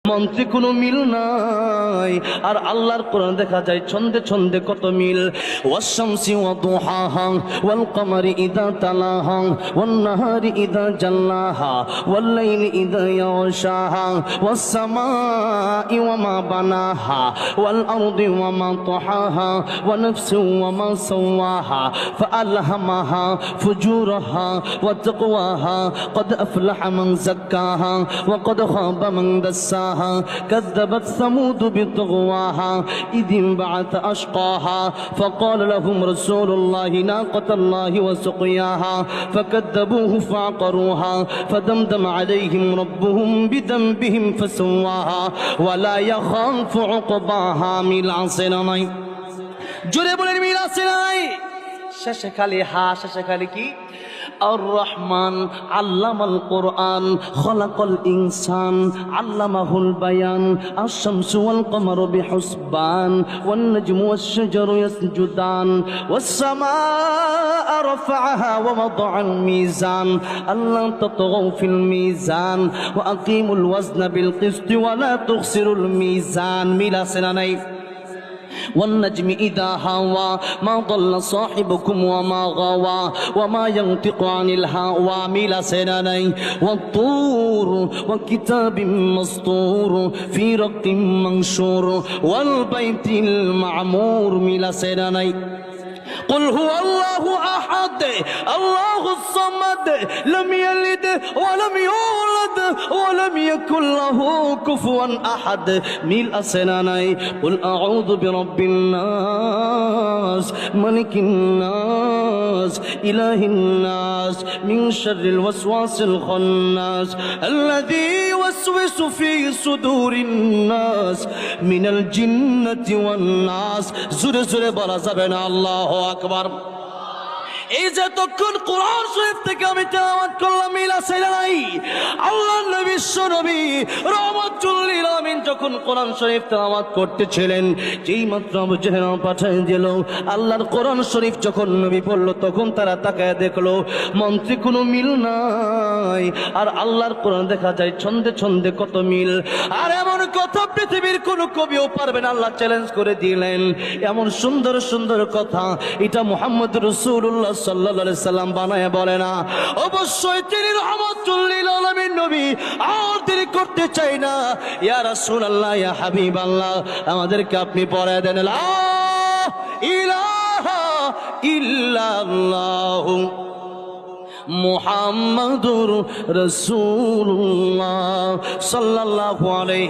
মন্ত্রে কোনো মিল নাই। আর আল্লাহর কোরআন দেখা যায় ছন্দে ছন্দে কত মিল। ওয়াশ-শামসি ওয়া দুহাহা ওয়াল কমারি ইযা তালাহা ওয়ান নাহারি ইযা জাল্লাহা ওয়াল লাইলি ইযা ইয়াশাহা ওয়াস সামাই ওয়া মা বানাহা ওয়াল আরদি ওয়া মা তাহাহা ওয়া নাফসিন ওয়া মা সাওয়াহা ফাআলহামাহা ফুজুরাহা ওয়া তাকওয়াহা قد أفلح من زكاها وقد خاب من دساها كذبت ثمود بطغواها إذ انبعث أشقاها فقال لهم رسول الله ناقة الله وسقياها فكذبوه فعقروها فدمدم عليهم ربهم بذنبهم فسواها ولا يخاف عقباها মিল আছে না নাই? জোরে বলেন মিল আছে না নাই? শেষে খালি হা, শেষে খালি কি? আর-রহমান আল্লামাল কোরআন খলাকাল ইনসান আল্লামাহুল বায়ান আশ-শামসু ওয়াল কমারু বিহুসবান ওয়ান নাজমু ওয়াশ-শাজারু ইয়াসজুদান ওয়াস-সামাআ রাফা'আহা ওয়া ওয়াদা'আল মিজান আল্লা তাতগাউ ফিল মিজান ওয়া আকিমুল ওয়াজনা বিল কিসতি ওয়া লা তুখসিরুল মিজান। মিল আছে না নাই? والنجم إذا هوى ما ضل صاحبكم وما غوى وما ينطق عن الهوى ميل سناني والطور وكتاب مسطور في رق منشور والبيت المعمور ميل سناني قل هو الله أحد الله الصمد لم يلد ولم يولد ولم يكن له كفوا أحد মিল আছে না নাই? قل أعوذ برب الناس ملك الناس إله الناس من شر الوسواس الخناس الذي يوسوس في صدور الناس من الجنة والناس زره زره বলা যাবে না? আল্লাহু আকবার। এই যে তখন কোরআন শরীফ থেকে আমি তেলাওয়াত করলাম, মিল আছে না নাই? আল্লাহর নবী বিশ্বনবী রাহমাতুল লিল আলামিন যখন কোরআন শরীফ তেলাওয়াত করতেছিলেন, যেই মাত্র আবু জেহেল পাঠিয়ে দিল, আল্লাহর কোরআন শরীফ যখন নবী পড়ল, তখন তারা তাকায় দেখলো মন্ত্রে কোনো মিল নাই। আর আল্লাহর কোরআন দেখা যায় ছন্দে ছন্দে কত মিল। আর এমন কথা পৃথিবীর কোনো কবিও পারবে না। আল্লাহ চ্যালেঞ্জ করে দিলেন, এমন সুন্দর সুন্দর কথা এটা মুহাম্মদ রাসূলুল্লাহ সাল্লাল্লাহু আলাইহি সাল্লাম বানায় বলে না। অবশ্যই তিনি রাহমাতুল লিল আলামিন নবী। আর দেরি করতে চাই না, ইয়া রাসূলুল্লাহ, ইয়া হাবিবাল্লাহ, আমাদেরকে আপনি পড়ায় দেন লা ইলাহা ইল্লাল্লাহু মুহাম্মাদুর রাসূলুল্লাহ সাল্লাল্লাহু আলাইহি